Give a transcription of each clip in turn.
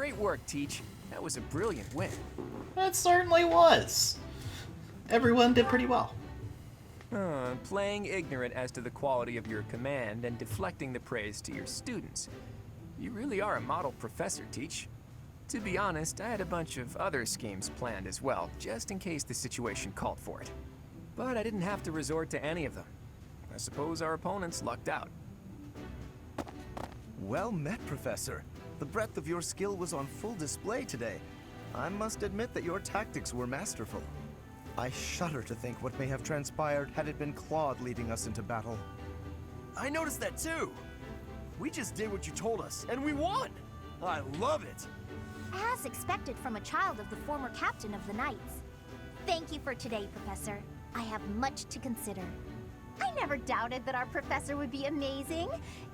Great work, Teach. That was a brilliant win. It certainly was. Everyone did pretty well. Playing ignorant as to the quality of your command and deflecting the praise to your students. You really are a model professor, Teach. To be honest, I had a bunch of other schemes planned as well, just in case the situation called for it. But I didn't have to resort to any of them. I suppose our opponents lucked out. Well met, Professor. The breadth of your skill was on full display today. I must admit that your tactics were masterful. I shudder to think what may have transpired had it been Claude leading us into battle. I noticed that too. We just did what you told us, and we won! I love it! As expected from a child of the former captain of the Knights. Thank you for today, Professor. I have much to consider. I never doubted that our professor would be amazing.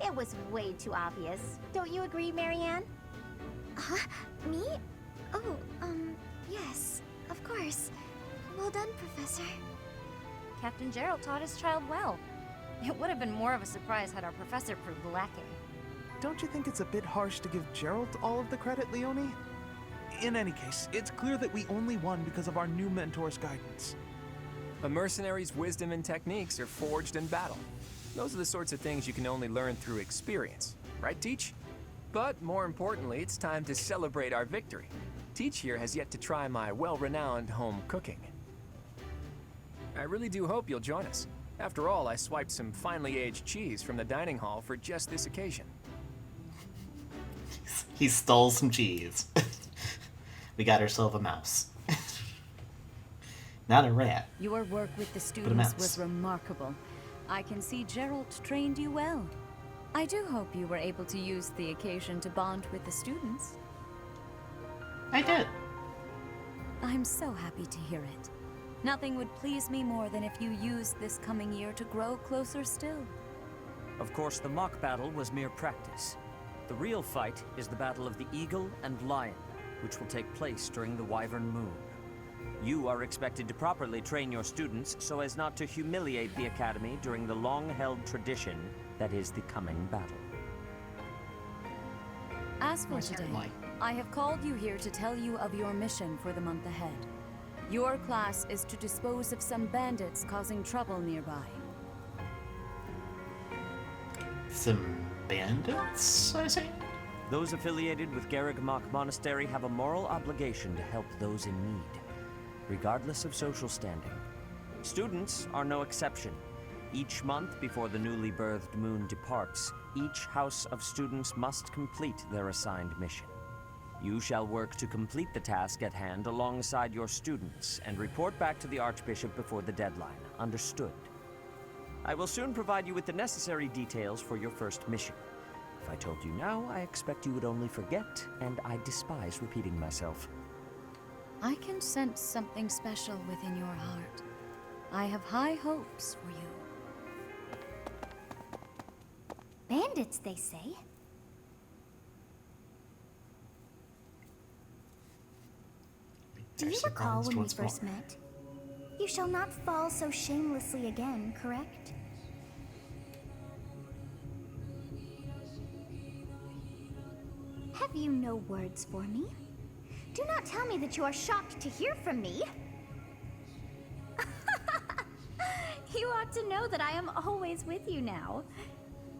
It was way too obvious. Don't you agree, Marianne? Huh? Me? Oh, yes, of course. Well done, Professor. Captain Gerald taught his child well. It would have been more of a surprise had our professor proved lacking. Don't you think it's a bit harsh to give Gerald all of the credit, Leonie? In any case, it's clear that we only won because of our new mentor's guidance. A mercenary's wisdom and techniques are forged in battle. Those are the sorts of things you can only learn through experience. Right, Teach? But more importantly, it's time to celebrate our victory. Teach here has yet to try my well-renowned home cooking. I really do hope you'll join us. After all, I swiped some finely aged cheese from the dining hall for just this occasion. He stole some cheese. We got ourselves a mouse. Not a rat. Your work with the But a students mouse. was remarkable. I can see Gerald trained you well. I do hope you were able to use the occasion to bond with the students. I did. I'm so happy to hear it. Nothing would please me more than if you used this coming year to grow closer still. Of course, the mock battle was mere practice. The real fight is the Battle of the Eagle and Lion, which will take place during the Wyvern Moon. You are expected to properly train your students so as not to humiliate the Academy during the long-held tradition that is the coming battle. As for Most today, certainly. I have called you here to tell you of your mission for the month ahead. Your class is to dispose of some bandits causing trouble nearby. Some bandits, I see? Those affiliated with Garrigmach Monastery have a moral obligation to help those in need, regardless of social standing. Students are no exception. Each month before the newly birthed moon departs, each house of students must complete their assigned mission. You shall work to complete the task at hand alongside your students and report back to the Archbishop before the deadline. Understood? I will soon provide you with the necessary details for your first mission. If I told you now, I expect you would only forget, and I despise repeating myself. I can sense something special within your heart. I have high hopes for you. Bandits, they say. Do you Actually, recall Rollins when we once first more. met? You shall not fall so shamelessly again, correct? Have you no words for me? Do not tell me that you are shocked to hear from me. You ought to know that I am always with you now.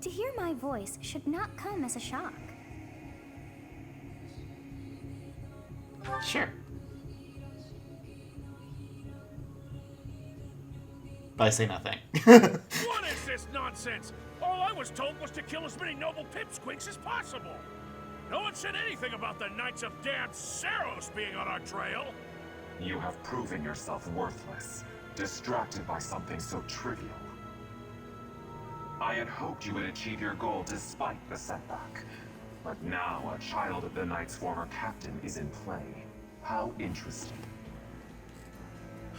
To hear my voice should not come as a shock. Sure. But I say nothing. What is this nonsense? All I was told was to kill as many noble pipsqueaks as possible. No one said anything about the Knights of Dan Saros being on our trail. You have proven yourself worthless, distracted by something so trivial. I had hoped you would achieve your goal despite the setback. But now a child of the Knight's former captain is in play. How interesting.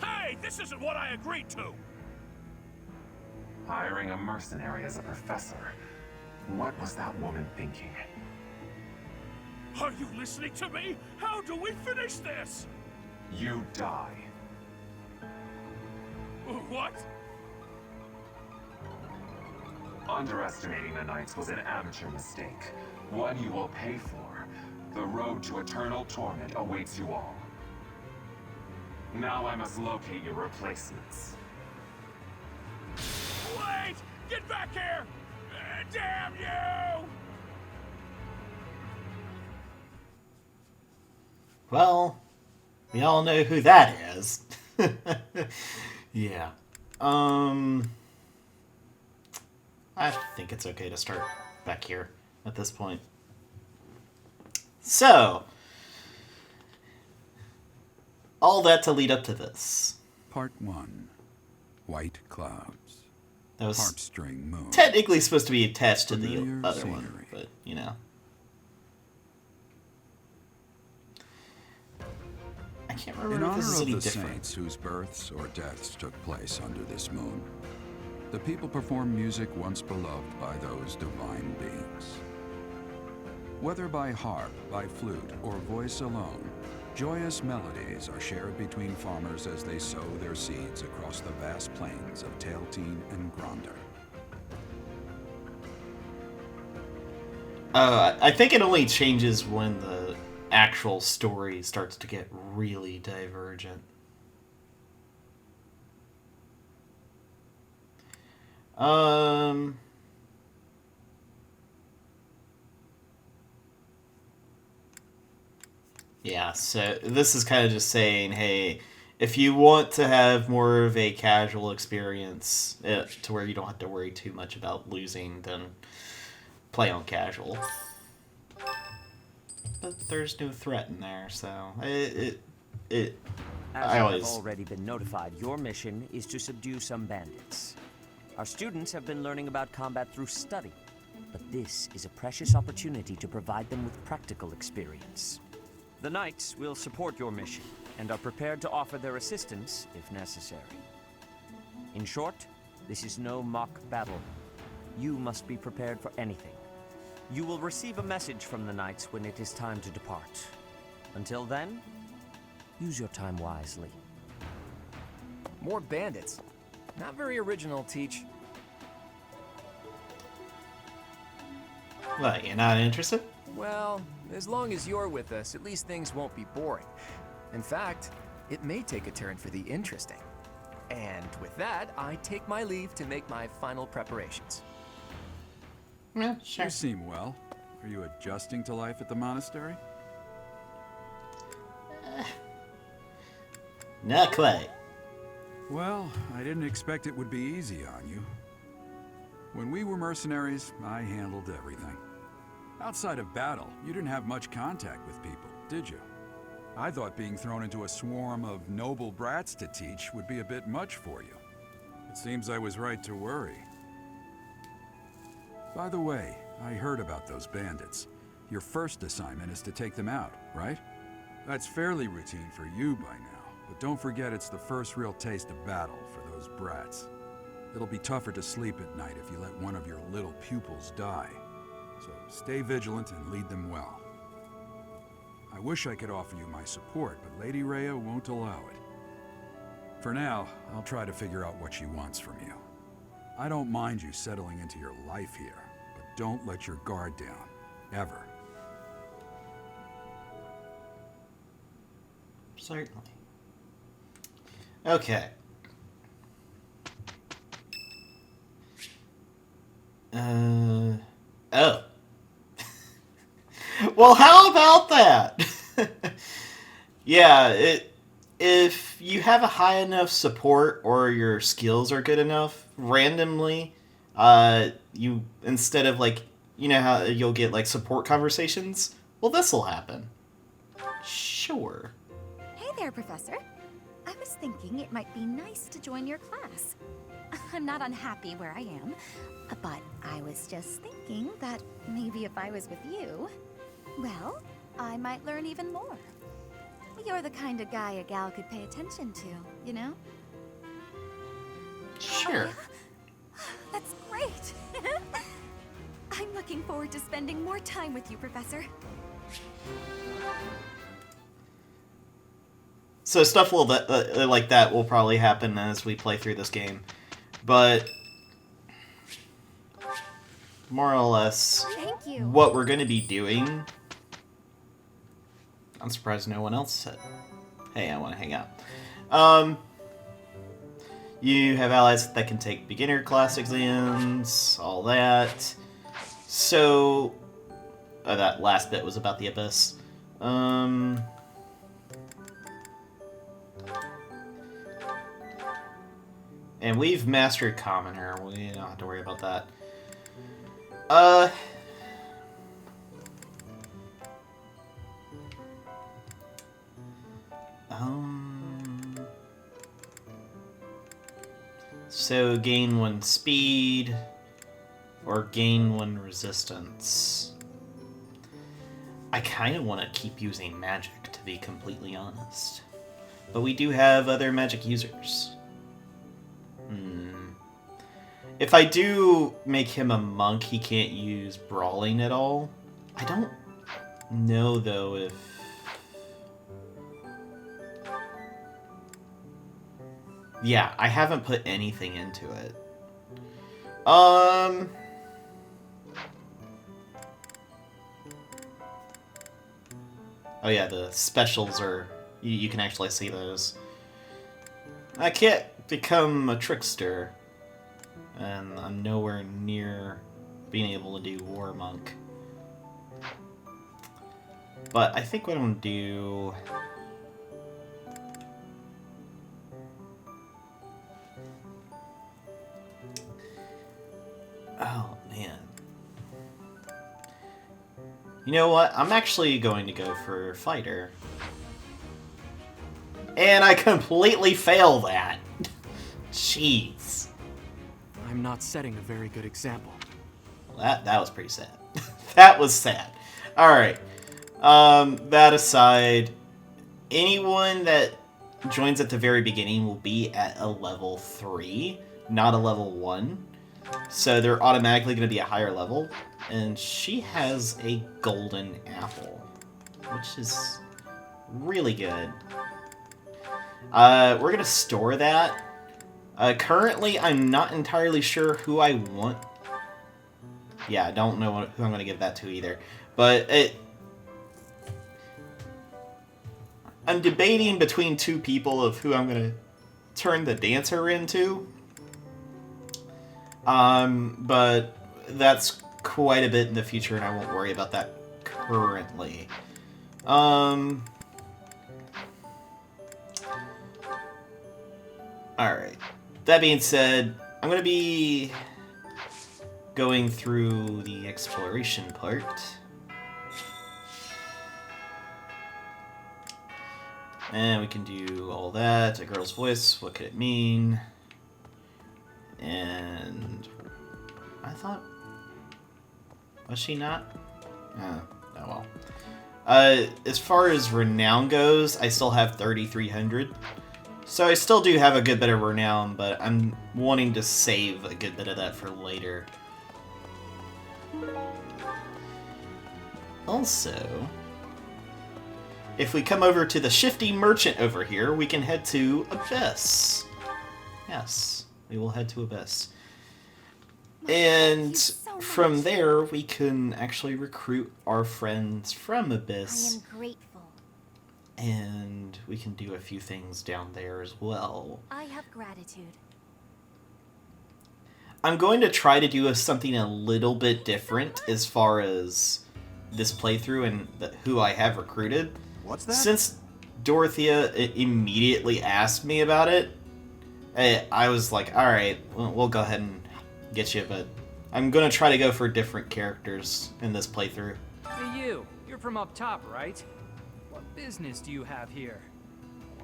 Hey, this isn't what I agreed to! Hiring a mercenary as a professor. What was that woman thinking? Are you listening to me? How do we finish this? You die. What? Underestimating the Knights was an amateur mistake. One you will pay for. The road to eternal torment awaits you all. Now I must locate your replacements. Wait! Get back here! Damn you! Well, we all know who that is. Yeah. I think it's okay to start back here at this point. So, all that to lead up to this. Part 1. White Clouds. That was Harpstring Moon. technically supposed to be attached to the Familiar other one, scenery. but, you know. I can't remember In if honor this is of any the different. saints whose births or deaths took place under this moon, the people perform music once beloved by those divine beings. Whether by harp, by flute, or voice alone, joyous melodies are shared between farmers as they sow their seeds across the vast plains of Tailteen and Gronder. I think it only changes when the actual story starts to get really divergent. Yeah, so this is kind of just saying, hey, if you want to have more of a casual experience to where you don't have to worry too much about losing, then play on casual. But there's no threat in there, so As I you always... have already been notified, your mission is to subdue some bandits. Our students have been learning about combat through study, but this is a precious opportunity to provide them with practical experience. The Knights will support your mission and are prepared to offer their assistance if necessary. In short, this is no mock battle. You must be prepared for anything. You will receive a message from the Knights when it is time to depart. Until then, use your time wisely. More bandits. Not very original, Teach. What, you're not interested? Well, as long as you're with us, at least things won't be boring. In fact, it may take a turn for the interesting. And with that, I take my leave to make my final preparations. Yeah, sure. You seem well. Are you adjusting to life at the monastery? Not quite. Well, I didn't expect it would be easy on you. When we were mercenaries, I handled everything. Outside of battle, you didn't have much contact with people, did you? I thought being thrown into a swarm of noble brats to teach would be a bit much for you. It seems I was right to worry. By the way, I heard about those bandits. Your first assignment is to take them out, right? That's fairly routine for you by now, but don't forget it's the first real taste of battle for those brats. It'll be tougher to sleep at night if you let one of your little pupils die. So stay vigilant and lead them well. I wish I could offer you my support, but Lady Rhea won't allow it. For now, I'll try to figure out what she wants from you. I don't mind you settling into your life here, but don't let your guard down, ever. Certainly. Okay. Oh. Well, how about that? Yeah, if you have a high enough support or your skills are good enough, randomly, you, instead of like, you know how you'll get like support conversations? Well, this'll happen. Sure. Hey there, Professor. I was thinking it might be nice to join your class. I'm not unhappy where I am, but I was just thinking that maybe if I was with you, well, I might learn even more. You're the kind of guy a gal could pay attention to, you know? Sure. That's great! I'm looking forward to spending more time with you, Professor. So stuff like that will probably happen as we play through this game. But more or less, Thank you. what we're going to be doing I'm surprised no one else said, hey, I want to hang out. You have allies that can take beginner class exams, all that. So, that last bit was about the Abyss. And we've mastered Commoner. We don't have to worry about that. So gain 1 speed, or gain 1 resistance. I kind of want to keep using magic, to be completely honest. But we do have other magic users. If I do make him a monk, he can't use brawling at all. I don't know, though, if... Yeah, I haven't put anything into it. Oh yeah, the specials are... You can actually see those. I can't become a trickster. And I'm nowhere near being able to do War Monk. But I think what I'm going to do... Oh, man. You know what? I'm actually going to go for Fighter. And I completely fail that. Jeez. I'm not setting a very good example. Well, that was pretty sad. That was sad. Alright. That aside, anyone that joins at the very beginning will be at a level 3, not a level 1. So they're automatically going to be a higher level. And she has a golden apple, which is really good. We're going to store that. Currently, I'm not entirely sure who I want. Yeah, I don't know who I'm going to give that to either. But I'm debating between 2 people of who I'm going to turn the dancer into. But that's quite a bit in the future, and I won't worry about that currently. Alright. That being said, I'm going to be going through the exploration part. And we can do all that. A girl's voice, what could it mean? And I thought... Was she not? Oh well. As far as renown goes, I still have 3,300. So I still do have a good bit of renown, but I'm wanting to save a good bit of that for later. Also, if we come over to the Shifty Merchant over here, we can head to Abyss. Yes, we will head to Abyss. And from there, we can actually recruit our friends from Abyss. I am grateful. And we can do a few things down there as well. I have gratitude. I'm going to try to do something a little bit different as far as this playthrough and who I have recruited. What's that? Since Dorothea immediately asked me about it, I was like, alright, we'll go ahead and get you, but I'm going to try to go for different characters in this playthrough. Hey you're from up top, right? What business do you have here?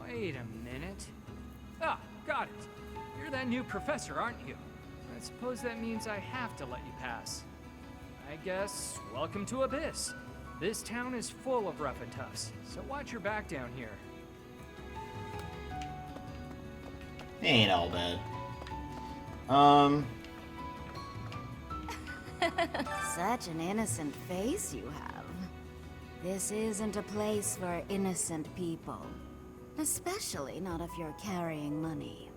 Wait a minute. Ah, got it. You're that new professor, aren't you? I suppose that means I have to let you pass. I guess, welcome to Abyss. This town is full of rough and toughs, so watch your back down here. Ain't all bad. Such an innocent face you have. This isn't a place for innocent people. Especially not if you're carrying money.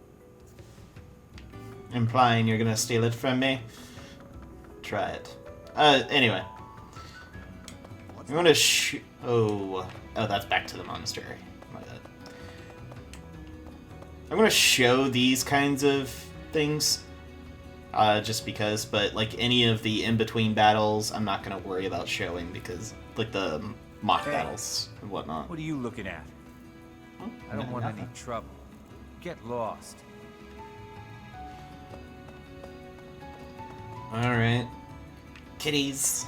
Implying you're gonna steal it from me? Try it. Anyway. I'm gonna Oh, that's back to the monastery. My bad. I'm gonna show these kinds of things, just because. But like any of the in-between battles, I'm not gonna worry about showing because like the mock battles and whatnot. What are you looking at? I don't want any trouble. Get lost. All right, kitties.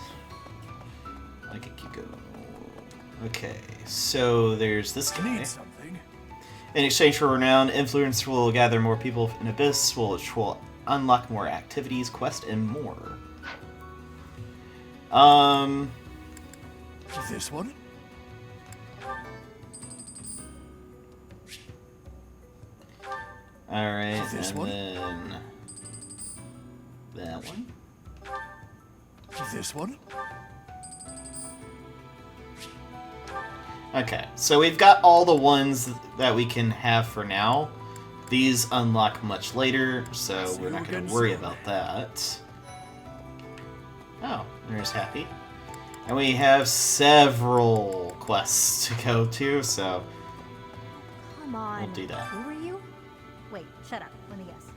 I can keep going. Okay, so there's this guy. Need something? In exchange for renown, influence will gather more people in Abyss, which will unlock more activities, quests, and more. This one? All right, This and one? then that one. This one? Okay, so we've got all the ones that we can have for now. These unlock much later, so we're not going to worry about that. Oh, there's Happy. And we have several quests to go to, so Come on. we'll do that. Who are you? Wait, shut up. Let me guess.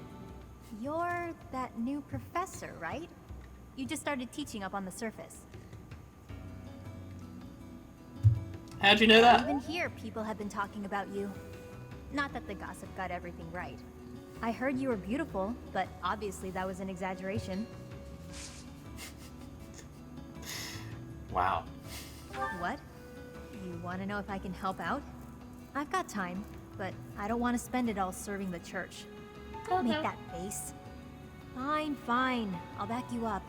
You're that new professor, right? You just started teaching up on the surface. How'd you know that? Even here, people have been talking about you. Not that the gossip got everything right. I heard you were beautiful, but obviously that was an exaggeration. Wow. What? You want to know if I can help out? I've got time, but I don't want to spend it all serving the church. Don't make that face. Fine, fine. I'll back you up.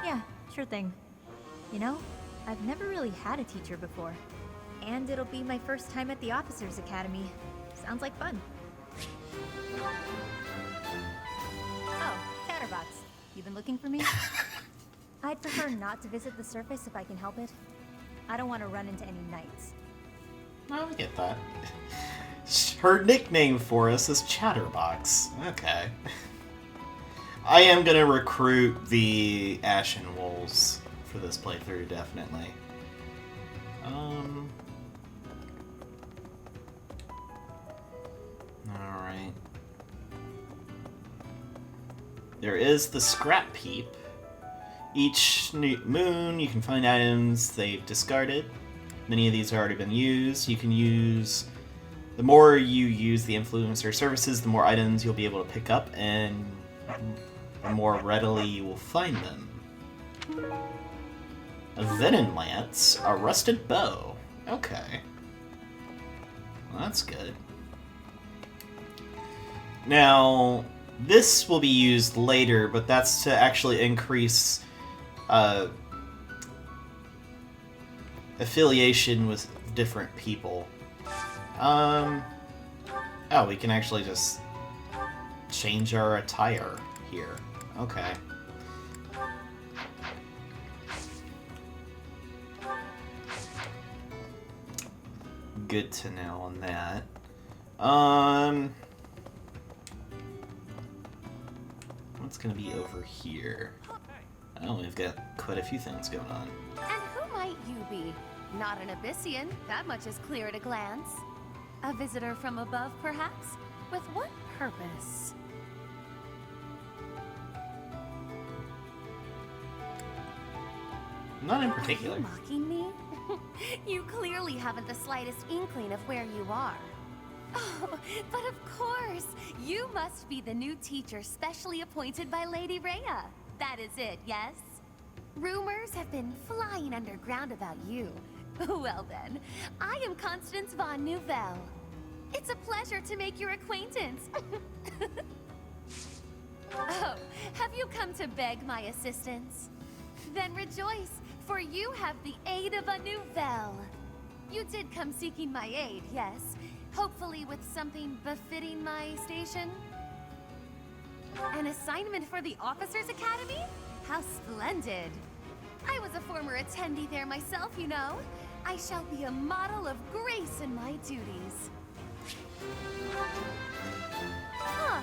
Yeah, sure thing. You know, I've never really had a teacher before. And it'll be my first time at the Officers Academy. Sounds like fun. Oh, Chatterbox. You been looking for me? I'd prefer not to visit the surface if I can help it. I don't want to run into any knights. Oh, I get that. Her nickname for us is Chatterbox. Okay. I am gonna recruit the Ashen Wolves for this playthrough, definitely. Alright. There is the Scrap Heap. Each moon you can find items they've discarded. Many of these have already been used. You can use... The more you use the influencer services, the more items you'll be able to pick up, and the more readily you will find them. A Venom Lance, a Rusted Bow. Okay. Well, that's good. Now, this will be used later, but that's to actually increase affiliation with different people. Oh, we can actually just change our attire here. Okay. Good to know on that. What's gonna be over here? Oh, we've got quite a few things going on. And who might you be? Not an Abyssian, that much is clear at a glance. A visitor from above, perhaps? With what purpose? Not in particular. Are you mocking me? You clearly haven't the slightest inkling of where you are. Oh, but of course! You must be the new teacher specially appointed by Lady Rhea. That is it, yes? Rumors have been flying underground about you. Well then, I am Constance von Nouvelle. It's a pleasure to make your acquaintance. Oh, have you come to beg my assistance? Then rejoice, for you have the aid of a Nouvelle. You did come seeking my aid, yes? Hopefully with something befitting my station? An assignment for the Officers Academy? How splendid! I was a former attendee there myself, you know. I shall be a model of grace in my duties. Huh.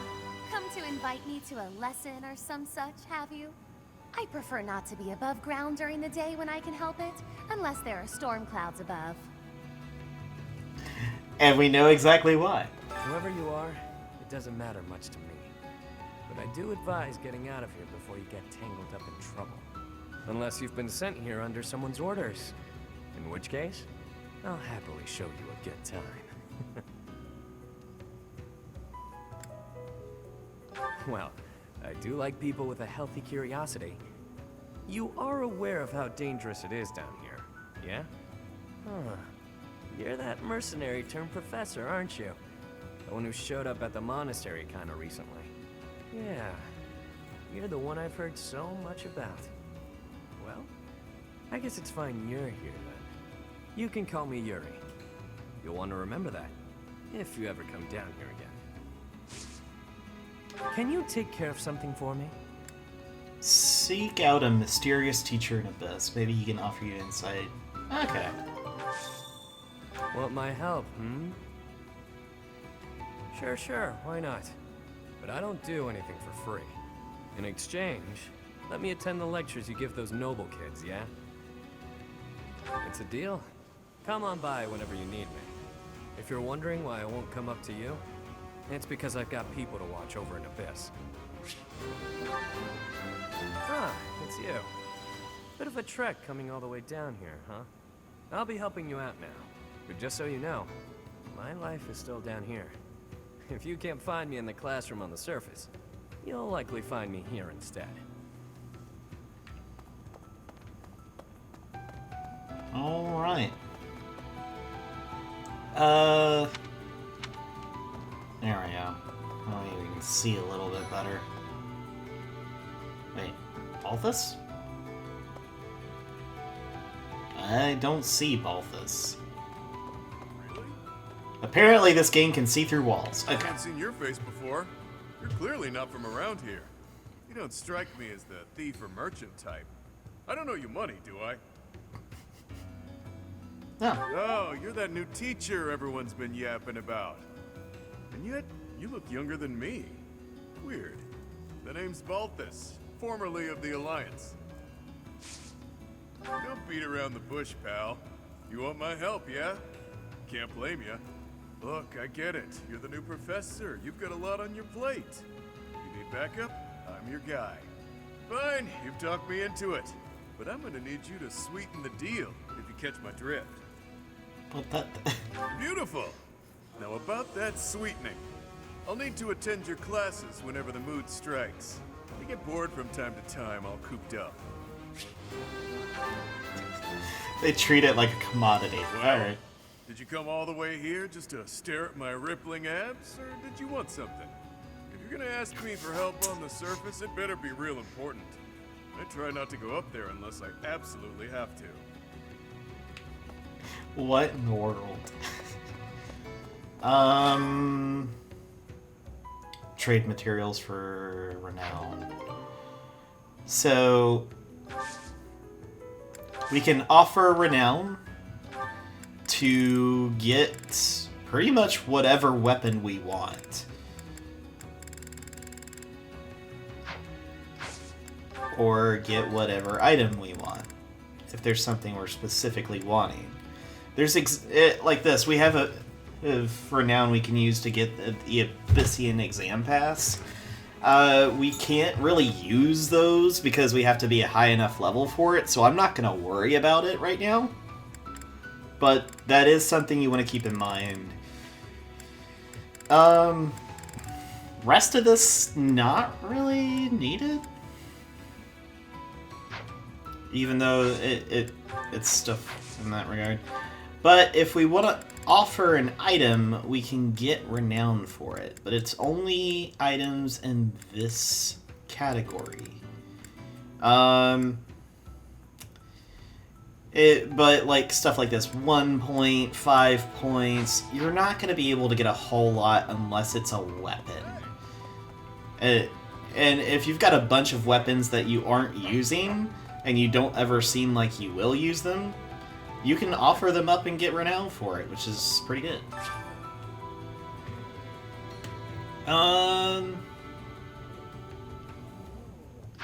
Come to invite me to a lesson or some such, have you? I prefer not to be above ground during the day when I can help it, unless there are storm clouds above. And we know exactly why. Whoever you are, it doesn't matter much to me. But I do advise getting out of here before you get tangled up in trouble. Unless you've been sent here under someone's orders. In which case, I'll happily show you a good time. Well, I do like people with a healthy curiosity. You are aware of how dangerous it is down here, yeah? Huh. You're that mercenary turned professor, aren't you? The one who showed up at the monastery kinda recently. Yeah. You're the one I've heard so much about. Well, I guess it's fine you're here then. You can call me Yuri. You'll want to remember that, if you ever come down here again. Can you take care of something for me? Seek out a mysterious teacher in Abyss. Maybe he can offer you insight. Okay. Want my help, hmm? Sure, why not? But I don't do anything for free. In exchange, let me attend the lectures you give those noble kids, yeah? It's a deal. Come on by whenever you need me. If you're wondering why I won't come up to you, it's because I've got people to watch over in Abyss. Ah, it's you. Bit of a trek coming all the way down here, huh? I'll be helping you out now. But just so you know, my life is still down here. If you can't find me in the classroom on the surface, you'll likely find me here instead. Alright. There we go. Oh, maybe we can see a little bit better. Wait, Balthus? I don't see Balthus. Really? Apparently this game can see through walls. I Okay. haven't seen your face before. You're clearly not from around here. You don't strike me as the thief or merchant type. I don't owe you money, do I? No. Oh, you're that new teacher everyone's been yapping about. And yet, you look younger than me. Weird. The name's Balthus, formerly of the Alliance. Don't beat around the bush, pal. You want my help, yeah? Can't blame you. Look, I get it. You're the new professor. You've got a lot on your plate. You need backup? I'm your guy. Fine, you've talked me into it. But I'm gonna need you to sweeten the deal, if you catch my drift. But that... Beautiful! Now about that sweetening. I'll need to attend your classes whenever the mood strikes. I get bored from time to time, all cooped up. They treat it like a commodity. Alright. Did you come all the way here just to stare at my rippling abs, or did you want something? If you're gonna ask me for help on the surface, it better be real important. I try not to go up there unless I absolutely have to. What in the world? Trade materials for renown. So we can offer renown to get pretty much whatever weapon we want. Or get whatever item we want, if there's something we're specifically wanting. There's like this, we have a renown we can use to get the Abyssian exam pass. We can't really use those because we have to be a high enough level for it, so I'm not going to worry about it right now. But that is something you want to keep in mind. Rest of this, not really needed. Even though it's stuff in that regard. But if we want to offer an item, we can get renown for it. But it's only items in this category. But like stuff like this, 1 point, 5 points, you're not going to be able to get a whole lot unless it's a weapon. And if you've got a bunch of weapons that you aren't using, and you don't ever seem like you will use them, you can offer them up and get renown for it, which is pretty good.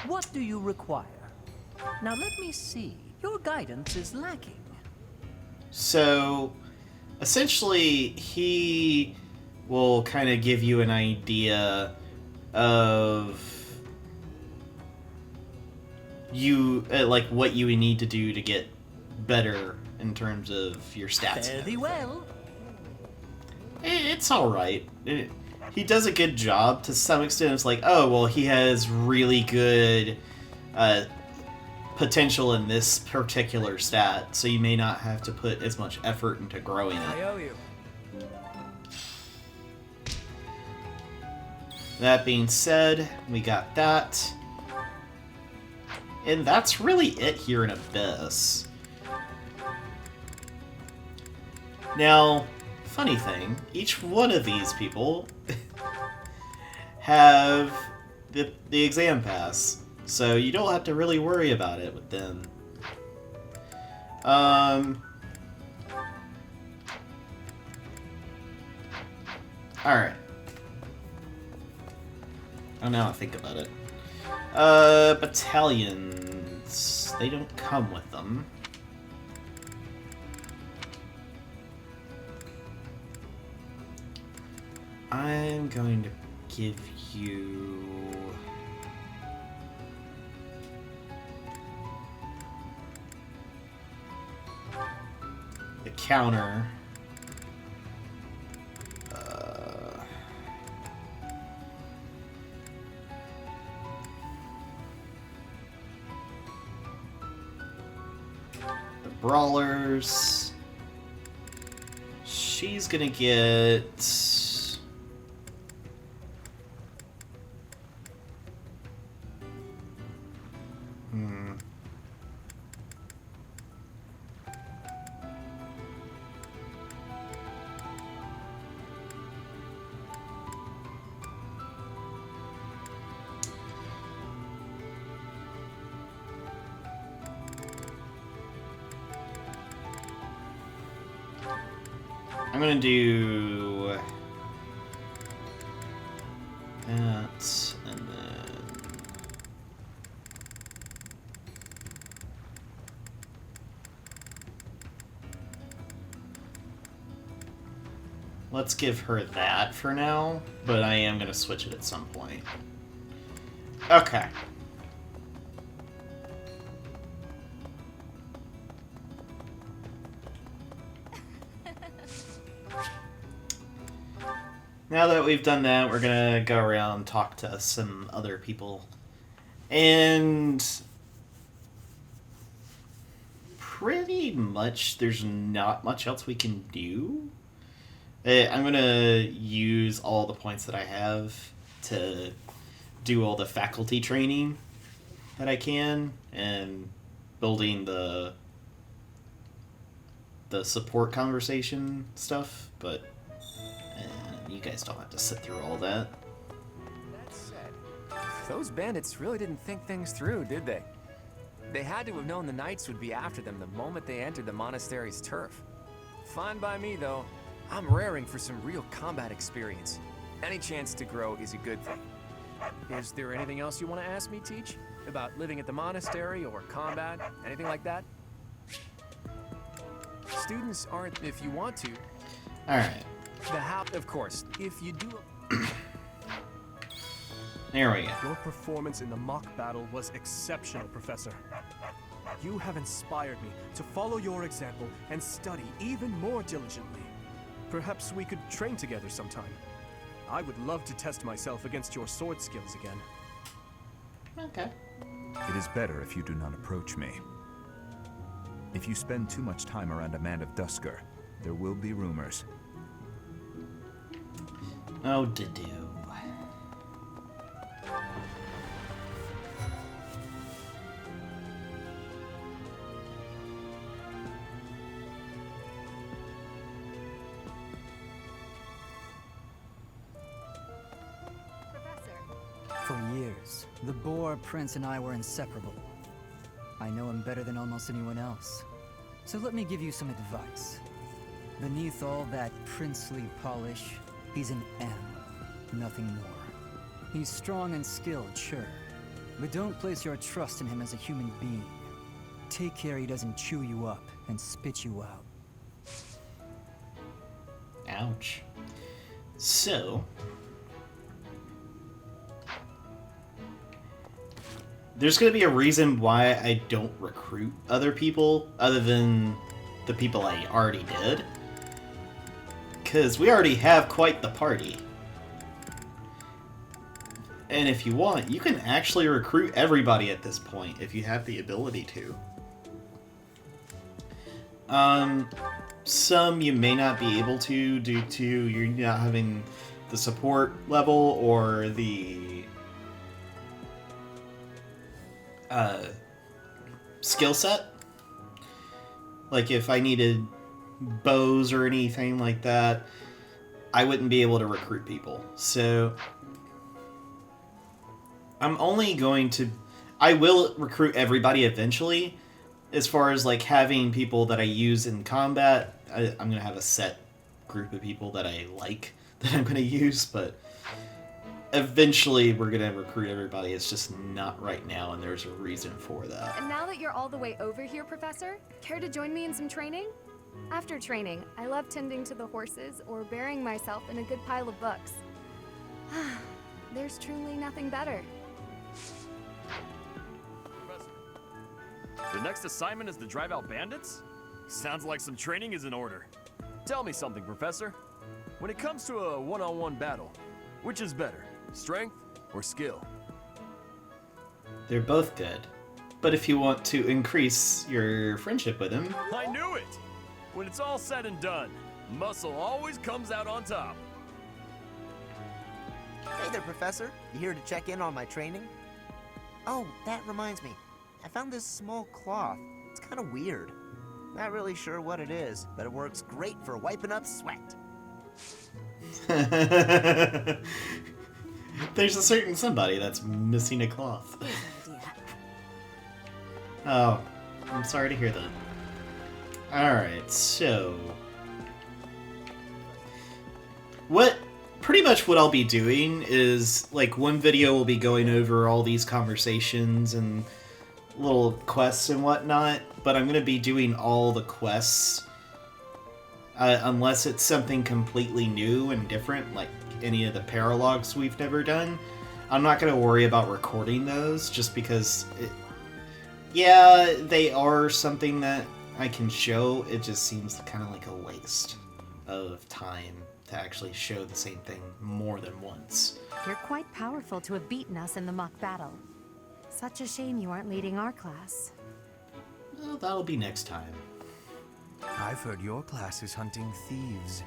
What do you require? Now let me see. Your guidance is lacking. So, essentially, he will kind of give you an idea of like what you would need to do to get better in terms of your stats. Very well. It's all right. He does a good job to some extent. It's like, oh well, he has really good potential in this particular stat, so you may not have to put as much effort into growing it. I owe you. That being said, we got that. And that's really it here in Abyss. Now, funny thing, each one of these people have the exam pass, so you don't have to really worry about it with them. Alright. Oh, now I think about it. Battalions. They don't come with them. I'm going to give you... the counter. Brawlers. She's gonna get... I'm gonna do that, and then let's give her that for now, but I am gonna switch it at some point. Okay. Now that we've done that, we're gonna go around and talk to some other people. And pretty much there's not much else we can do. I'm gonna use all the points that I have to do all the faculty training that I can and building the support conversation stuff, but you guys don't have to sit through all that. That said, those bandits really didn't think things through, did they? They had to have known the knights would be after them the moment they entered the monastery's turf. Fine by me, though. I'm raring for some real combat experience. Any chance to grow is a good thing. Is there anything else you want to ask me, Teach? About living at the monastery or combat? Anything like that? Students aren't if you want to. Alright. The how, of course, if you do... There we go. Your performance in the mock battle was exceptional, Professor. You have inspired me to follow your example and study even more diligently. Perhaps we could train together sometime. I would love to test myself against your sword skills again. Okay. It is better if you do not approach me. If you spend too much time around a man of Dusker, there will be rumors. Oh, did you? For years, the Boar Prince and I were inseparable. I know him better than almost anyone else. So let me give you some advice. Beneath all that princely polish, he's an M, nothing more. He's strong and skilled, sure. But don't place your trust in him as a human being. Take care he doesn't chew you up and spit you out. Ouch. So, there's going to be a reason why I don't recruit other people other than the people I already did. Because we already have quite the party. And if you want, you can actually recruit everybody at this point if you have the ability to. Some you may not be able to due to you not having the support level or the skill set. Like if I needed bows or anything like that, I wouldn't be able to recruit people. So I'm only going to... I will recruit everybody eventually. As far as like having people that I use in combat, I'm going to have a set group of people that I like that I'm going to use, but eventually we're going to recruit everybody. It's just not right now, and there's a reason for that. And now that you're all the way over here, Professor, care to join me in some training? After training, I love tending to the horses or burying myself in a good pile of books. There's truly nothing better. The next assignment is to drive out bandits? Sounds like some training is in order. Tell me something, Professor. When it comes to a one-on-one battle, which is better, strength or skill? They're both good. But if you want to increase your friendship with him... I knew it! When it's all said and done, muscle always comes out on top. Hey there, Professor. You here to check in on my training? Oh, that reminds me. I found this small cloth. It's kind of weird. Not really sure what it is, but it works great for wiping up sweat. There's a certain somebody that's missing a cloth. Oh, I'm sorry to hear that. Alright, so... Pretty much what I'll be doing is, like, one video will be going over all these conversations and little quests and whatnot, but I'm going to be doing all the quests unless it's something completely new and different, like any of the paralogs we've never done. I'm not going to worry about recording those, just because, yeah, they are something that I can show. It just seems kind of like a waste of time to actually show the same thing more than once. You're quite powerful to have beaten us in the mock battle. Such a shame you aren't leading our class. Well, that'll be next time. I've heard your class is hunting thieves.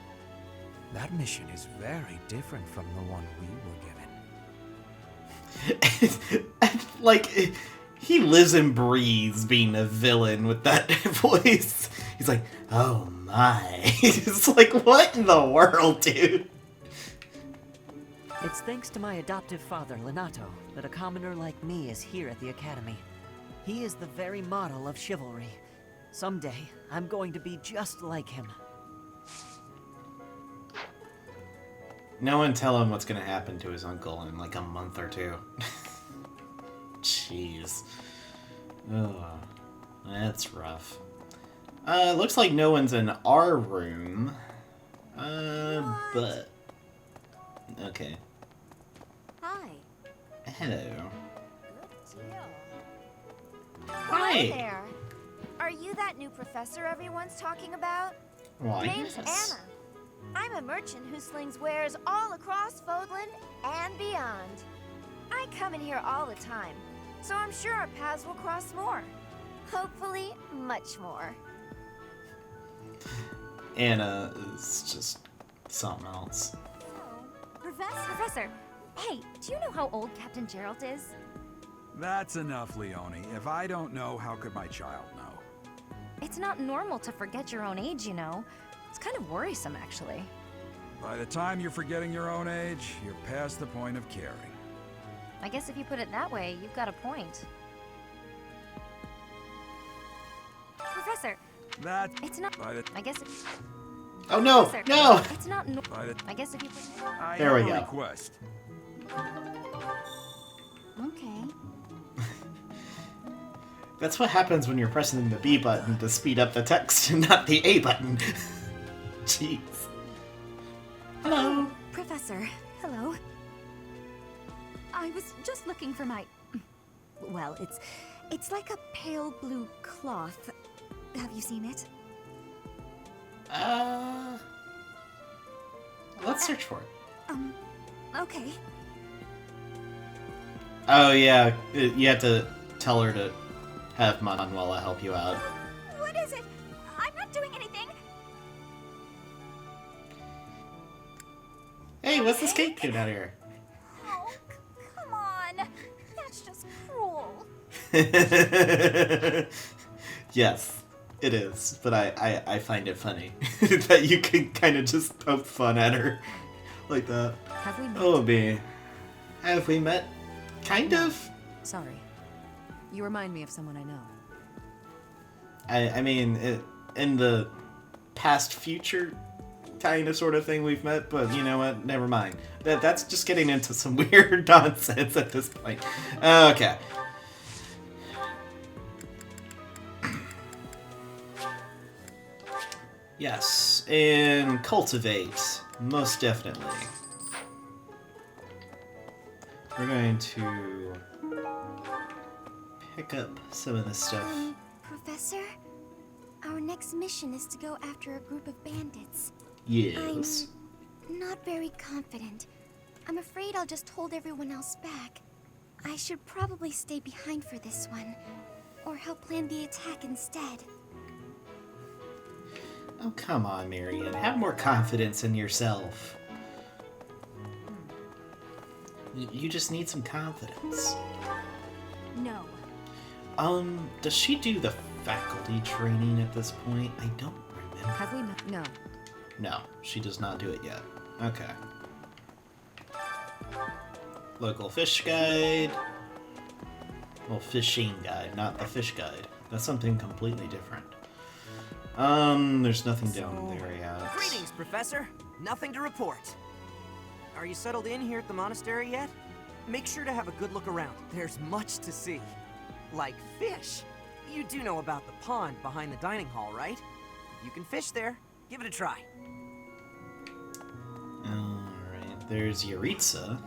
That mission is very different from the one we were given. Like, he lives and breathes being a villain with that voice. He's like, oh my. It's like, what in the world, dude? It's thanks to my adoptive father, Lenato, that a commoner like me is here at the Academy. He is the very model of chivalry. Someday, I'm going to be just like him. No one tell him what's gonna happen to his uncle in like a month or two. Jeez. Oh, that's rough. Looks like no one's in our room. But... Okay. Hi. Hello. Hi there. Are you that new professor everyone's talking about? Why, Name's yes. Anna. I'm a merchant who slings wares all across Fodland and beyond. I come in here all the time, so I'm sure our paths will cross more. Hopefully, much more. Anna is just something else. Professor, hey, do you know how old Captain Gerald is? That's enough, Leone. If I don't know, how could my child know? It's not normal to forget your own age, you know. It's kind of worrisome, actually. By the time you're forgetting your own age, you're past the point of caring. I guess if you put it that way, you've got a point. Professor, it's not... I guess if... Oh no! Professor, No! It's not... I guess if you put... There we go. Request. Okay. That's what happens when you're pressing the B button to speed up the text and not the A button. Jeez. Hello. Professor, hello. I was just looking for my... Well, it's like a pale blue cloth. Have you seen it? Let's search for it. Okay. Oh yeah, you have to tell her to have Manuela help you out. What is it? I'm not doing anything. Hey, what's this cake doing out here? Oh, come on. That's just cruel. Yes, it is, but I find it funny that you can kind of just poke fun at her like that. Have we met? Oh, me. Have we met? Kind of. Sorry. You remind me of someone I know. I mean, in the past future kind of sort of thing we've met, but you know what? Never mind. That's just getting into some weird nonsense at this point. Okay. Yes, and cultivate, most definitely. We're going to pick up some of this stuff. Professor? Our next mission is to go after a group of bandits. Yes. I'm not very confident. I'm afraid I'll just hold everyone else back. I should probably stay behind for this one, or help plan the attack instead. Oh, come on, Marion. Have more confidence in yourself. You just need some confidence. No. Does she do the faculty training at this point? I don't remember. Have we met? No. No, she does not do it yet. Okay. Local fish guide. Well, fishing guide, not the fish guide. That's something completely different. There's nothing down there yet. Greetings, Professor. Nothing to report. Are you settled in here at the monastery yet? Make sure to have a good look around. There's much to see. Like fish. You do know about the pond behind the dining hall, right? You can fish there. Give it a try. Alright, there's Yaritza.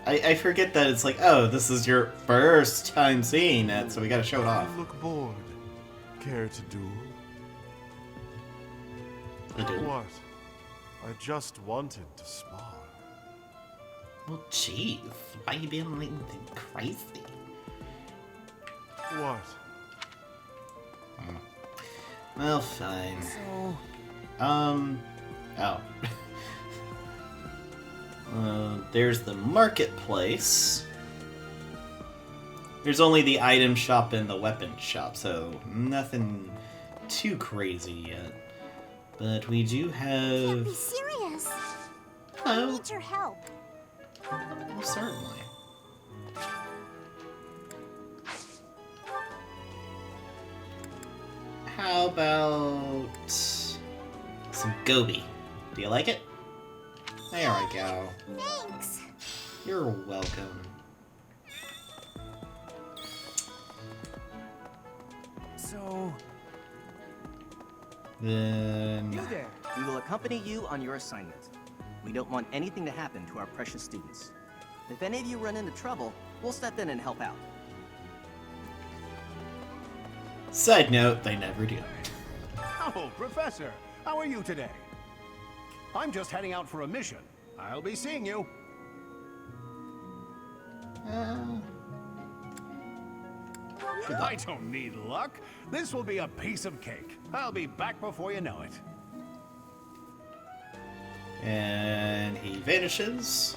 I forget that it's like, oh, this is your first time seeing it, so we gotta show it off. You look bored. Care to duel? A duel? What? I just wanted to spar. Well, jeez, why are you being like crazy? What? Well, fine. So... oh. There's the marketplace. There's only the item shop and the weapon shop, so nothing too crazy yet. But we do have... Can't be serious. Hello. I need your help. Well, certainly. How about some goby? Do you like it? There I go. Thanks. You're welcome. So... Then... You there. We will accompany you on your assignment. We don't want anything to happen to our precious students. If any of you run into trouble, we'll step in and help out. Side note, they never do. Oh, Professor, how are you today? I'm just heading out for a mission. I'll be seeing you. I don't need luck. This will be a piece of cake. I'll be back before you know it. And he vanishes.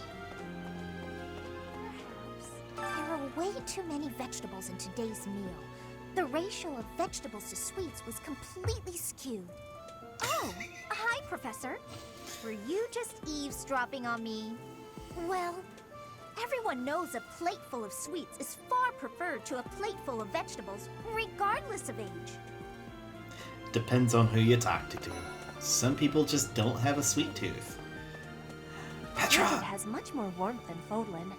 There are way too many vegetables in today's meal. The ratio of vegetables to sweets was completely skewed. Oh, hi, Professor. Were you just eavesdropping on me? Well, everyone knows a plate full of sweets is far preferred to a plate full of vegetables, regardless of age. Depends on who you talk to. Some people just don't have a sweet tooth. Bridget has much more warmth than Fodlan.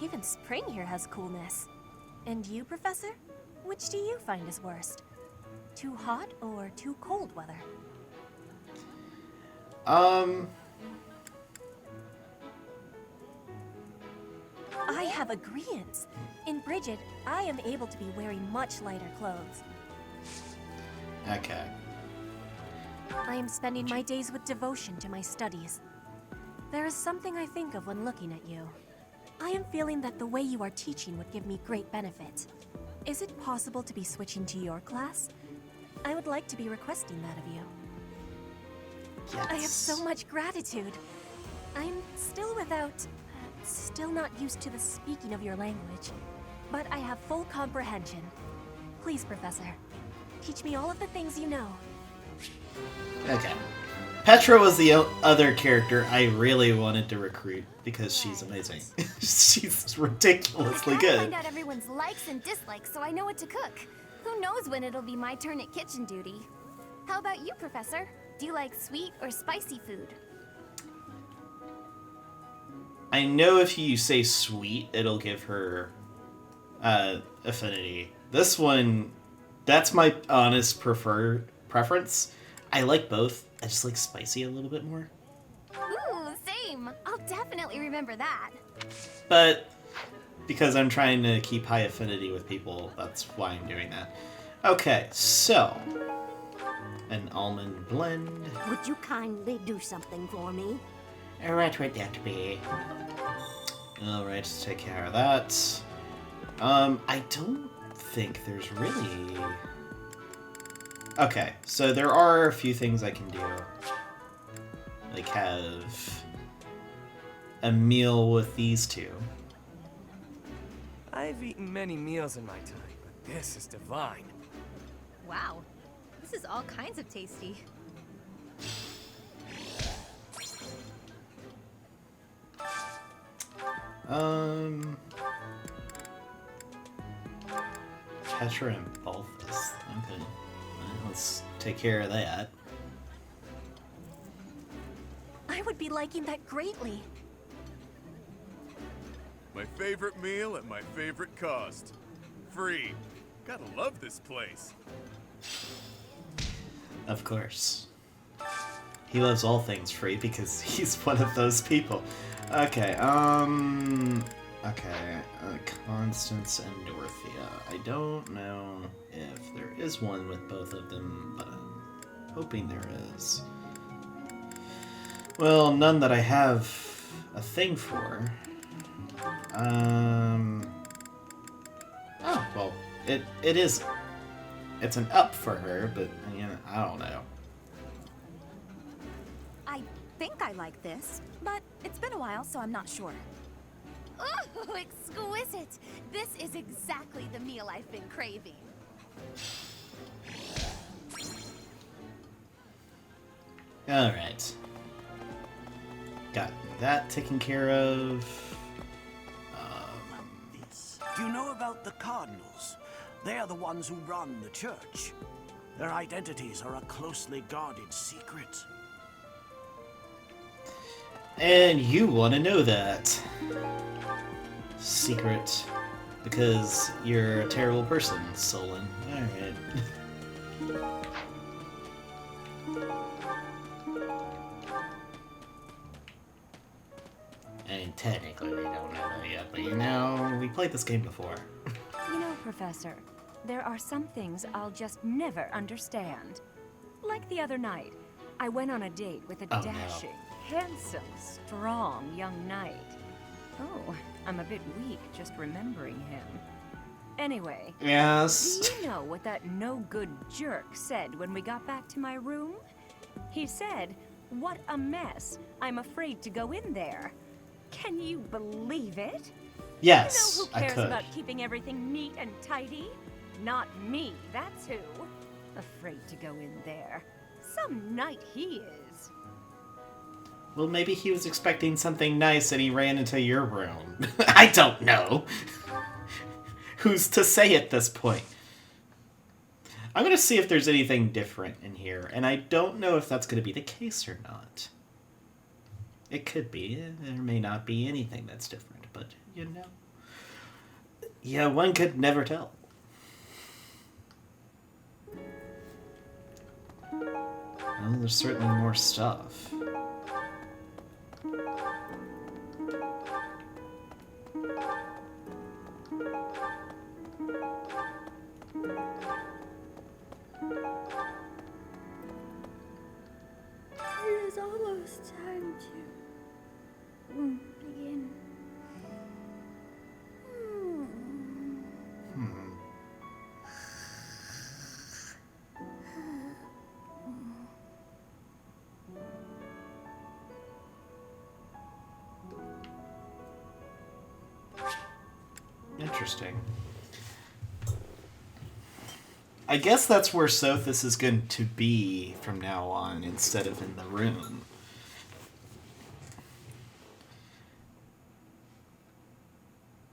Even spring here has coolness. And you, Professor? Which do you find is worst? Too hot or too cold weather? I have agreeance. In Bridget, I am able to be wearing much lighter clothes. Okay. I am spending my days with devotion to my studies. There is something I think of when looking at you. I am feeling that the way you are teaching would give me great benefit. Is it possible to be switching to your class? I would like to be requesting that of you. Yes. I have so much gratitude. I'm still still not used to the speaking of your language, but I have full comprehension. Please, Professor, teach me all of the things you know. Okay. Petra was the other character I really wanted to recruit because she's amazing. She's ridiculously I good. find out everyone's likes and dislikes so I know what to cook. Who knows when it'll be my turn at kitchen duty? How about you, Professor? Do you like sweet or spicy food? I know if you say sweet, it'll give her affinity. This one, that's my honest preference. I like both. I just like spicy a little bit more. Ooh, same. I'll definitely remember that. But because I'm trying to keep high affinity with people, that's why I'm doing that. Okay, so an almond blend. Would you kindly do something for me? What would that be? Alright, let's take care of that. I don't think there's really... Okay, so there are a few things I can do. Like have a meal with these two. I've eaten many meals in my time, but this is divine. Wow, this is all kinds of tasty. Petra and Balthus. Okay. Well, let's take care of that. I would be liking that greatly. My favorite meal at my favorite cost. Free. Gotta love this place. Of course. He loves all things free because he's one of those people. Okay, Constance and Dorothea. I don't know if there is one with both of them, but I'm hoping there is. Well, none that I have a thing for. Oh, well, it is. It's an up for her, but, you know, I don't know. I think I like this, but it's been a while, so I'm not sure. Ooh, exquisite! This is exactly the meal I've been craving. Alright. Got that taken care of. Do you know about the Cardinals? They are the ones who run the church. Their identities are a closely guarded secret. And you want to know that. Secret. Because you're a terrible person, Solon. Alright. And technically we don't know that yet, but you know, we played this game before. You know, Professor, there are some things I'll just never understand. Like the other night, I went on a date with a dashing, handsome, strong young knight. Oh, I'm a bit weak just remembering him. Anyway, yes. Do you know what that no-good jerk said when we got back to my room? He said, "What a mess. I'm afraid to go in there." Can you believe it? Yes, You know I who cares could. about keeping everything neat and tidy? Not me, that's who. Afraid to go in there. Some knight he is. Well, maybe he was expecting something nice and he ran into your room. I don't know. Who's to say at this point? I'm going to see if there's anything different in here, and I don't know if that's going to be the case or not. It could be. There may not be anything that's different, but you know. Yeah, one could never tell. Well, there's certainly more stuff. It is almost time to begin. Interesting. I guess that's where Sothis is going to be from now on, instead of in the room.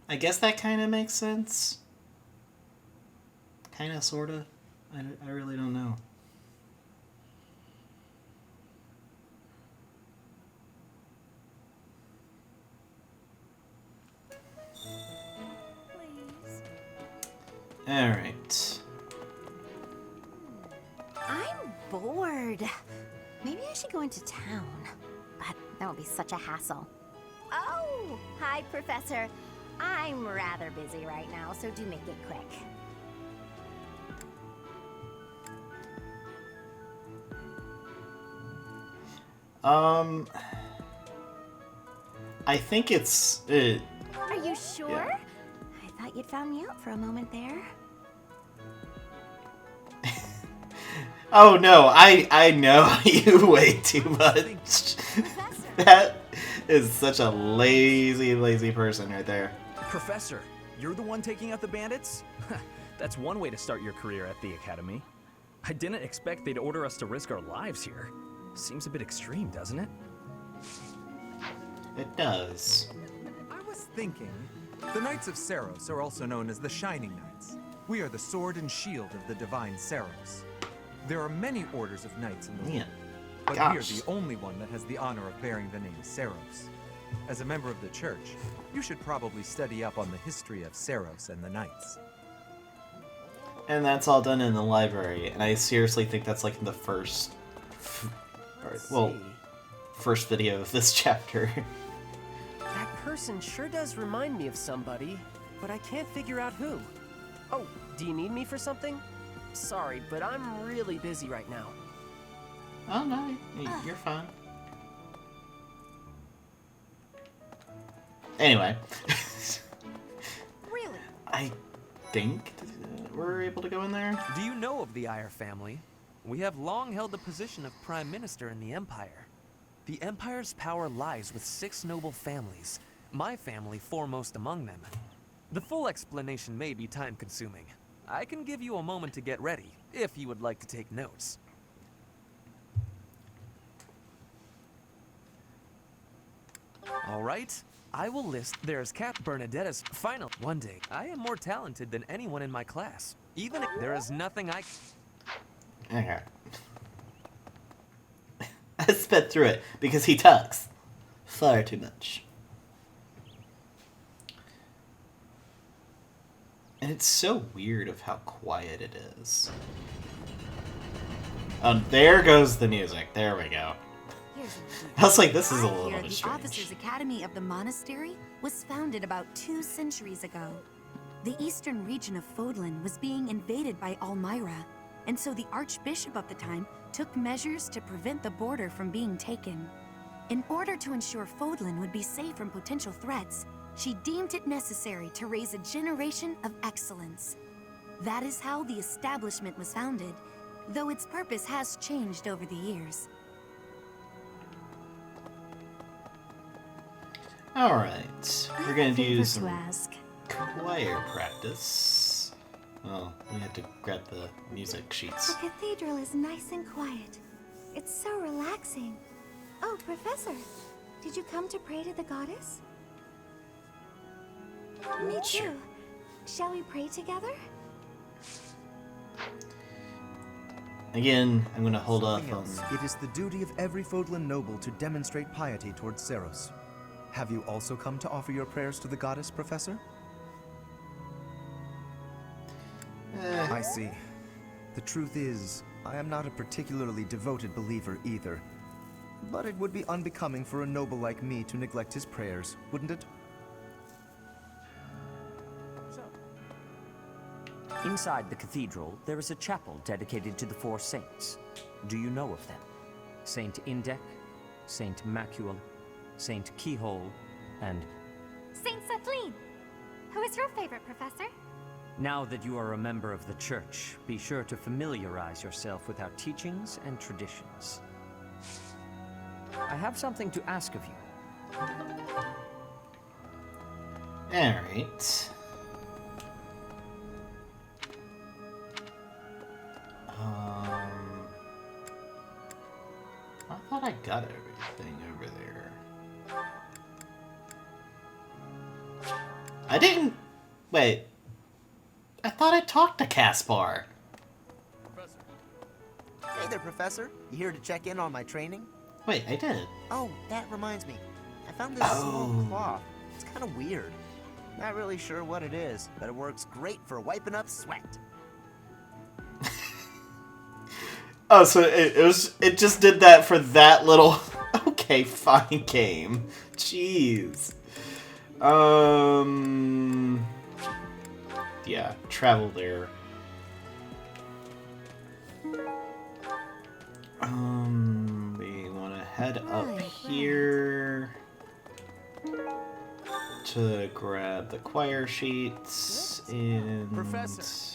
I guess that kind of makes sense. Kind of, sort of. I really don't know. Alright. I'm bored. Maybe I should go into town. But that would be such a hassle. Oh! Hi, Professor. I'm rather busy right now, so do make it quick. I think it's... Are you sure? Yeah. I thought you'd found me out for a moment there. Oh no, I know you way too much. That is such a lazy person right there. Professor, you're the one taking out the bandits? That's one way to start your career at the Academy. I didn't expect they'd order us to risk our lives here. Seems a bit extreme, doesn't it? It does. I was thinking, the Knights of Saros are also known as the Shining Knights. We are the sword and shield of the divine Saros. There are many orders of knights in the world, but we are the only one that has the honor of bearing the name Saros. As a member of the church, you should probably study up on the history of Saros and the knights. And that's all done in the library, and I seriously think that's like in the first... first video of this chapter. That person sure does remind me of somebody, but I can't figure out who. Oh, do you need me for something? Sorry, but I'm really busy right now. Oh no, you're fine. Anyway. Really? I think we're able to go in there. Do you know of the Iyer family? We have long held the position of Prime Minister in the Empire. The Empire's power lies with 6 noble families, my family foremost among them. The full explanation may be time-consuming. I can give you a moment to get ready, if you would like to take notes. All right, I will list there's Cat Bernadetta's final. One day, I am more talented than anyone in my class. Even if there is nothing I... Okay. I sped through it because he talks far too much. And it's so weird of how quiet it is. There goes the music. There we go. I was like, this is a little bit The strange. Officers' Academy of the Monastery was founded about 2 centuries ago. The eastern region of Fodlan was being invaded by Almyra, and so the Archbishop of the time took measures to prevent the border from being taken. In order to ensure Fodlan would be safe from potential threats, she deemed it necessary to raise a generation of excellence. That is how the establishment was founded, though its purpose has changed over the years. Alright, we're gonna do favor some to ask. choir practice. Oh, we have to grab the music sheets. The cathedral is nice and quiet. It's so relaxing. Oh, Professor, did you come to pray to the goddess? Me Sure. too. Shall we pray together? Again, I'm gonna hold off on... It is the duty of every Fodlan noble to demonstrate piety towards Seros. Have you also come to offer your prayers to the goddess, Professor? I see. The truth is, I am not a particularly devoted believer either. But it would be unbecoming for a noble like me to neglect his prayers, wouldn't it? Inside the cathedral, there is a chapel dedicated to the four saints. Do you know of them? Saint Indek, Saint Macul, Saint Keyhole, and... Saint Sethlin! Who is your favorite, Professor? Now that you are a member of the church, be sure to familiarize yourself with our teachings and traditions. I have something to ask of you. Alright. I thought I got everything over there. I didn't... Wait. I thought I talked to Caspar. Hey there, Professor. You here to check in on my training? Wait, I did. Oh, that reminds me. I found this small cloth. It's kind of weird. Not really sure what it is, but it works great for wiping up sweat. Oh, so it just did that for that little... Okay, fine game. Jeez. Yeah, travel there. We want to head up here to grab the choir sheets and... Professor.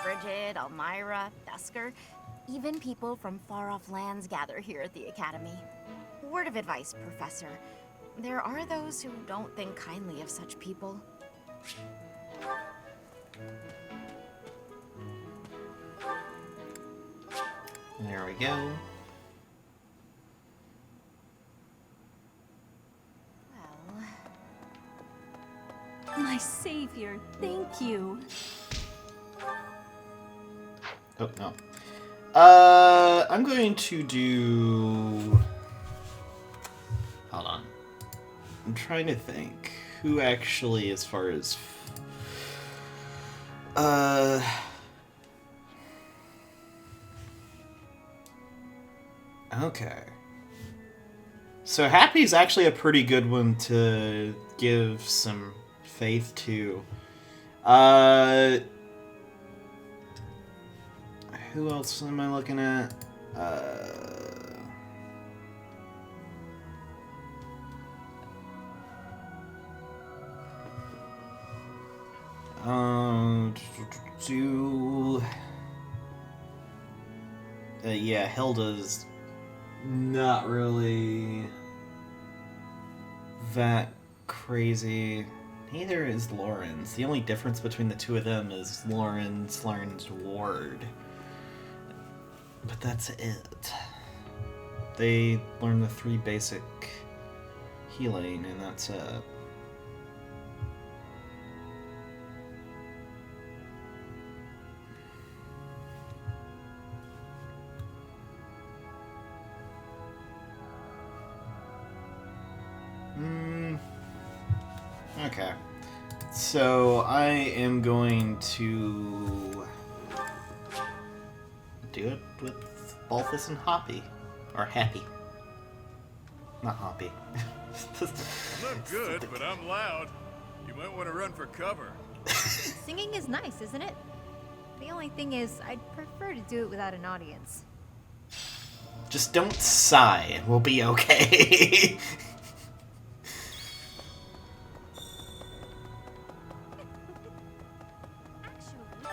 Bridget, Elmira, Besker, even people from far-off lands gather here at the Academy. Word of advice, Professor. There are those who don't think kindly of such people. There we go. My savior, thank you. Oh, no. I'm going to do... Hold on. I'm trying to think. Who actually, as far as... Okay. So Happy's actually a pretty good one to give some faith to. Who else am I looking at? Yeah, Hilda's not really that crazy. Neither is Lauren's. The only difference between the two of them is Lauren's ward. But that's it. They learn the 3 basic healing, and that's it. Okay. So I am going to do it with Balthus and Hoppy. Or Happy. Not Hoppy. I'm not good, but I'm loud. You might want to run for cover. Singing is nice, isn't it? The only thing is, I'd prefer to do it without an audience. Just don't sigh. We'll be okay.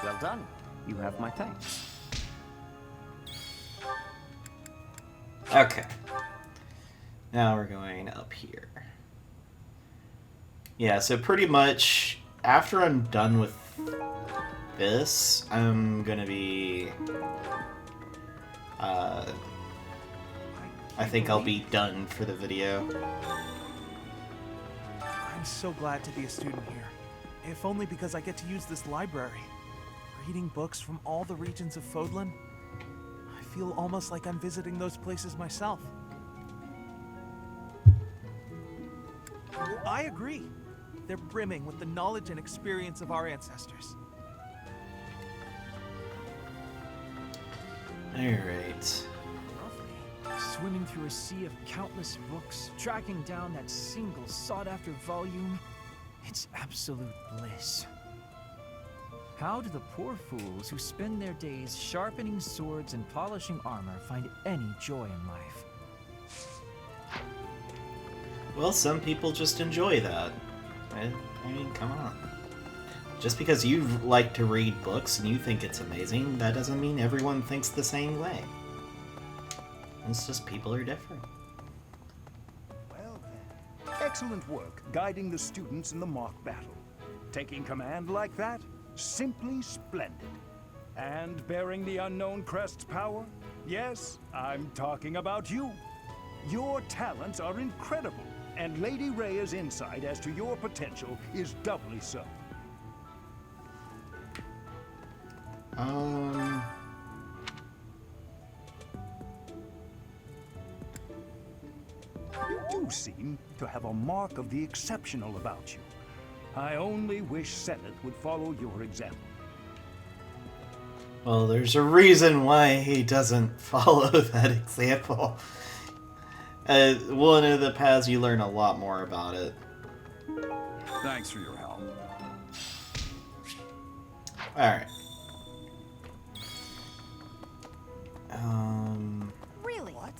Well done. You have my thanks. Okay. Now we're going up here. Yeah, so pretty much after I'm done with this, I'm gonna be... I think I'll be done for the video. I'm so glad to be a student here. If only because I get to use this library. Reading books from all the regions of Fodlan. I feel almost like I'm visiting those places myself. I agree. They're brimming with the knowledge and experience of our ancestors. Alright. Swimming through a sea of countless books, tracking down that single sought-after volume, it's absolute bliss. How do the poor fools who spend their days sharpening swords and polishing armor find any joy in life? Well, some people just enjoy that. I mean, come on. Just because you like to read books and you think it's amazing, that doesn't mean everyone thinks the same way. It's just people are different. Well then. Excellent work guiding the students in the mock battle. Taking command like that? Simply splendid. And bearing the unknown crest's power? Yes, I'm talking about you. Your talents are incredible, and Lady Rhea's insight as to your potential is doubly so. You do seem to have a mark of the exceptional about you. I only wish Senate would follow your example. Well, there's a reason why he doesn't follow that example. One of the paths you learn a lot more about it. Thanks for your help. Alright. Really? What?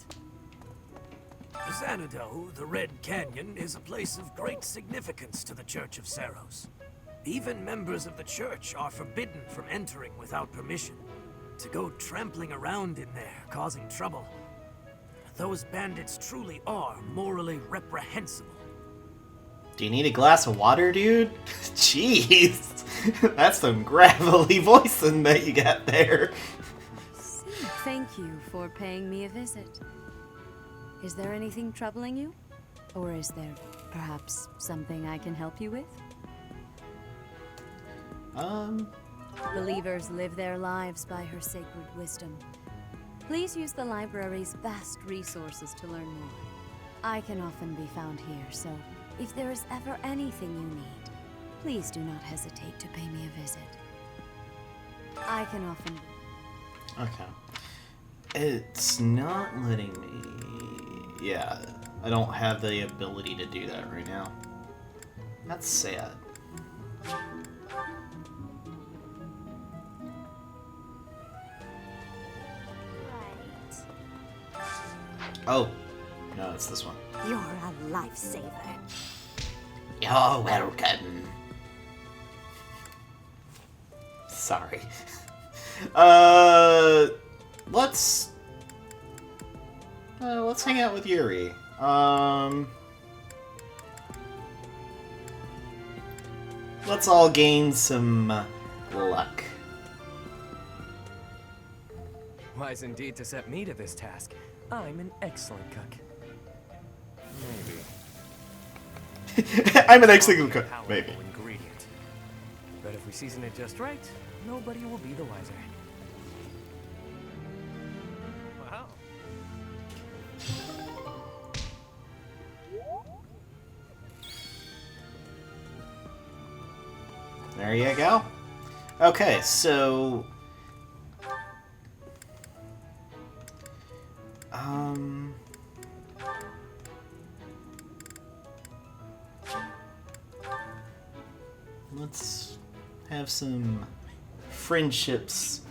Xanadu, the Red Canyon, is a place of great significance to the Church of Saros. Even members of the church are forbidden from entering without permission. To go trampling around in there, causing trouble. Those bandits truly are morally reprehensible. Do you need a glass of water, dude? Jeez. That's some gravelly voicing that you got there. Thank you for paying me a visit. Is there anything troubling you? Or is there perhaps something I can help you with? Believers live their lives by her sacred wisdom. Please use the library's vast resources to learn more. I can often be found here, so if there is ever anything you need, please do not hesitate to pay me a visit. I can often... Okay. It's not letting me... Yeah, I don't have the ability to do that right now. That's sad. Oh, no, it's this one. You're a lifesaver. You're welcome. Sorry. Let's hang out with Yuri. Let's all gain some luck. Wise indeed to set me to this task. I'm an excellent cook. Maybe. I'm an excellent cook. Maybe. Ingredient. But if we season it just right, nobody will be the wiser. Wow. There you go. Okay, so... Let's have some friendships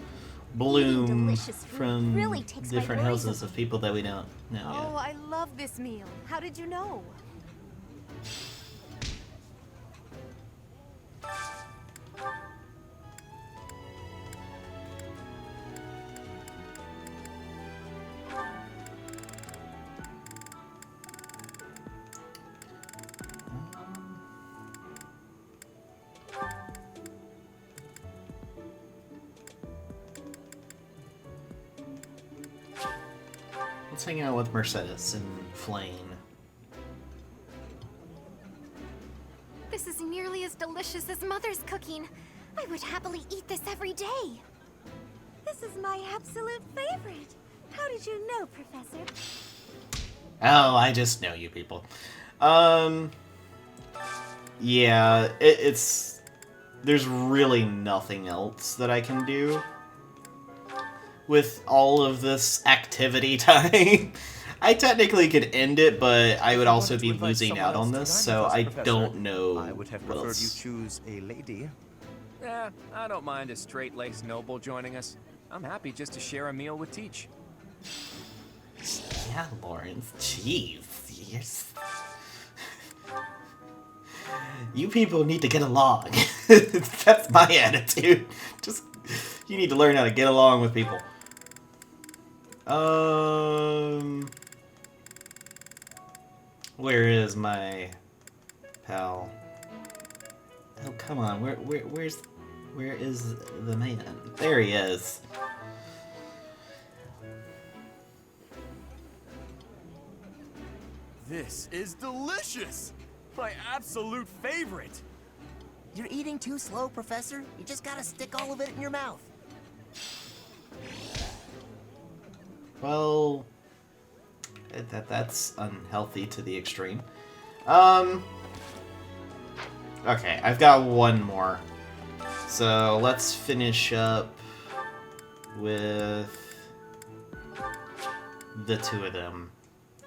bloom from really takes my different worries houses of people that we don't know Oh, yet. I love this meal. How did you know? Let's hang out with Mercedes and Flame. delicious as Mother's cooking. I would happily eat this every day. This is my absolute favorite. How did you know, Professor? Oh, I just know you people. Yeah, it's... There's really nothing else that I can do with all of this activity time. I technically could end it, but I would also be losing out on this, so I don't know. I would have preferred you choose a lady. I don't mind a straight-laced noble joining us. I'm happy just to share a meal with Teach. Yeah, Lawrence. Jeez. You people need to get along. That's my attitude. Just, you need to learn how to get along with people. Where is my pal? Oh, come on. Where is the man? There he is. This is delicious! My absolute favorite! You're eating too slow, Professor. You just gotta stick all of it in your mouth. Well, that's unhealthy to the extreme. Okay, I've got one more. So let's finish up with the two of them.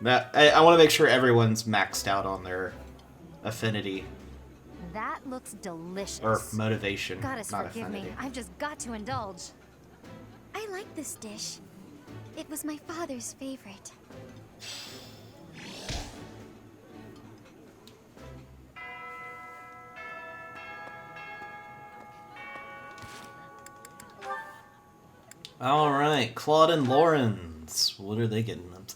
I want to make sure everyone's maxed out on their affinity. That looks delicious. Or motivation, Goddess, not forgive affinity. me. I've just got to indulge. I like this dish. It was my father's favorite. Alright, Claude and Lawrence. What are they getting up to?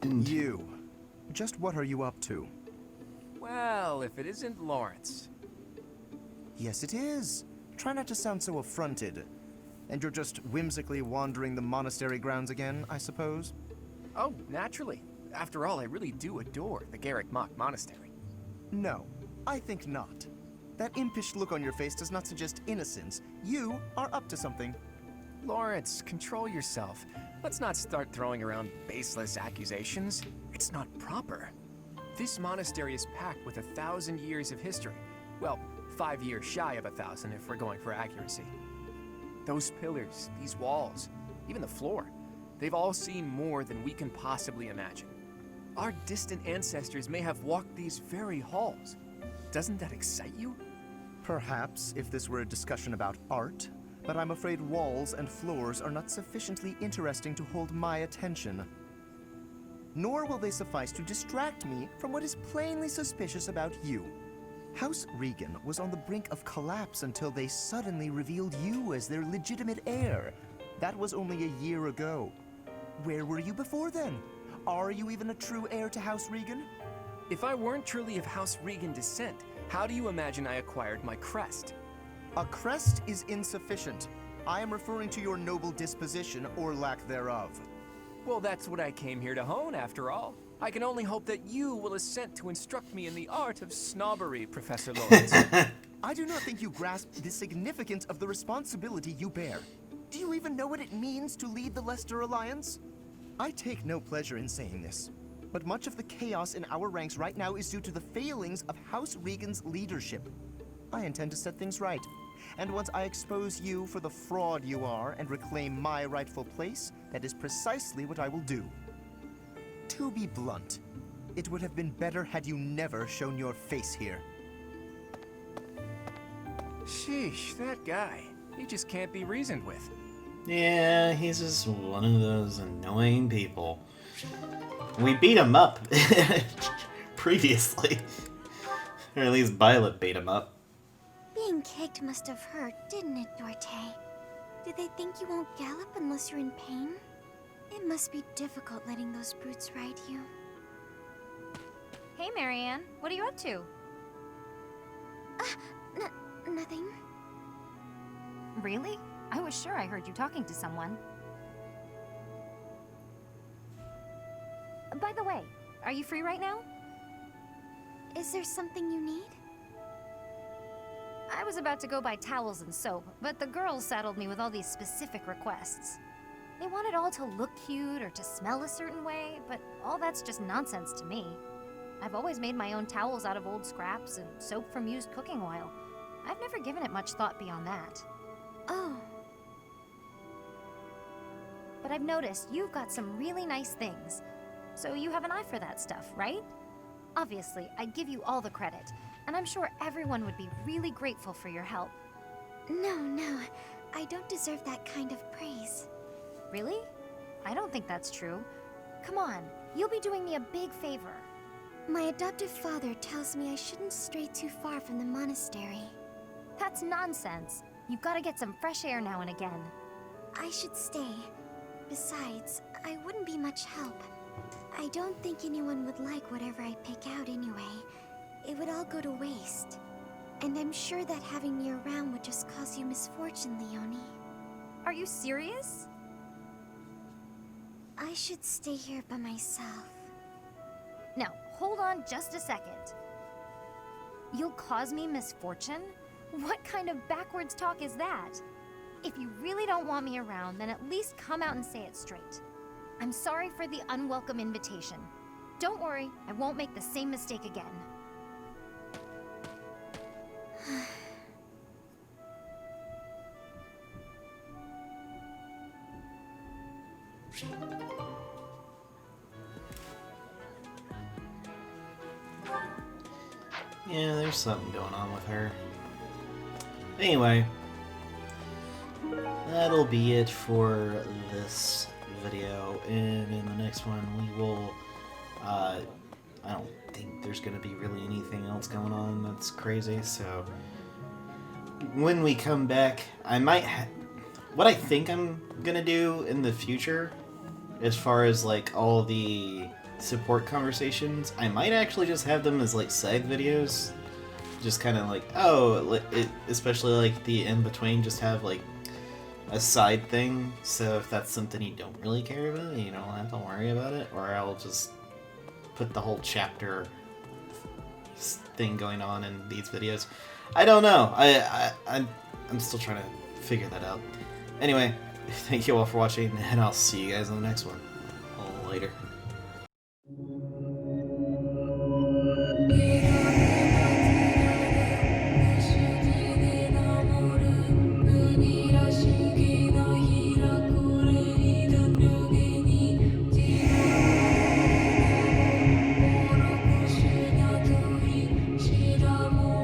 You. Just what are you up to? Well, if it isn't Lawrence. Yes, it is. Try not to sound so affronted. And you're just whimsically wandering the monastery grounds again, I suppose? Oh, naturally. After all, I really do adore the Garrick Mock Monastery. No, I think not. That impish look on your face does not suggest innocence. You are up to something. Lawrence, control yourself. Let's not start throwing around baseless accusations. It's not proper. This monastery is packed with 1,000 years of history. Well, 5 years shy of 1,000 if we're going for accuracy. Those pillars, these walls, even the floor, they've all seen more than we can possibly imagine. Our distant ancestors may have walked these very halls. Doesn't that excite you? Perhaps if this were a discussion about art, but I'm afraid walls and floors are not sufficiently interesting to hold my attention. Nor will they suffice to distract me from what is plainly suspicious about you. House Regan was on the brink of collapse until they suddenly revealed you as their legitimate heir. That was only a year ago. Where were you before then? Are you even a true heir to House Regan? If I weren't truly of House Regan descent, how do you imagine I acquired my crest? A crest is insufficient. I am referring to your noble disposition or lack thereof. Well, that's what I came here to hone, after all. I can only hope that you will assent to instruct me in the art of snobbery, Professor Lawrence. I do not think you grasp the significance of the responsibility you bear. Do you even know what it means to lead the Leicester Alliance? I take no pleasure in saying this, but much of the chaos in our ranks right now is due to the failings of House Regan's leadership. I intend to set things right, and once I expose you for the fraud you are and reclaim my rightful place, that is precisely what I will do. To be blunt, it would have been better had you never shown your face here. Sheesh, that guy. He just can't be reasoned with. Yeah, he's just one of those annoying people. We beat him up previously. Or at least Violet beat him up. Being kicked must have hurt, didn't it, Dorte? Did they think you won't gallop unless you're in pain? It must be difficult letting those brutes ride you. Hey, Marianne. What are you up to? Nothing. Really? I was sure I heard you talking to someone. By the way, are you free right now? Is there something you need? I was about to go buy towels and soap, but the girls saddled me with all these specific requests. They want it all to look cute or to smell a certain way, but all that's just nonsense to me. I've always made my own towels out of old scraps and soap from used cooking oil. I've never given it much thought beyond that. Oh. But I've noticed you've got some really nice things. So you have an eye for that stuff, right? Obviously, I'd give you all the credit, and I'm sure everyone would be really grateful for your help. No, I don't deserve that kind of praise. Really? I don't think that's true. Come on, you'll be doing me a big favor. My adoptive father tells me I shouldn't stray too far from the monastery. That's nonsense. You've got to get some fresh air now and again. I should stay. Besides, I wouldn't be much help. I don't think anyone would like whatever I pick out anyway. It would all go to waste. And I'm sure that having me around would just cause you misfortune, Leonie. Are you serious? I should stay here by myself. Now, hold on just a second. You'll cause me misfortune? What kind of backwards talk is that? If you really don't want me around, then at least come out and say it straight. I'm sorry for the unwelcome invitation. Don't worry, I won't make the same mistake again. Yeah, there's something going on with her. Anyway, that'll be it for this video, and in the next one we will, I don't think there's going to be really anything else going on that's crazy, so when we come back, I might what I think I'm going to do in the future, as far as like all the support conversations, I might actually just have them as like side videos, just kind of like, especially like the in-between, just have like a side thing, so if that's something you don't really care about, you don't have to worry about it, or I'll just put the whole chapter thing going on in these videos. I don't know. I'm still trying to figure that out. Anyway, thank you all for watching, and I'll see you guys in the next one. Later.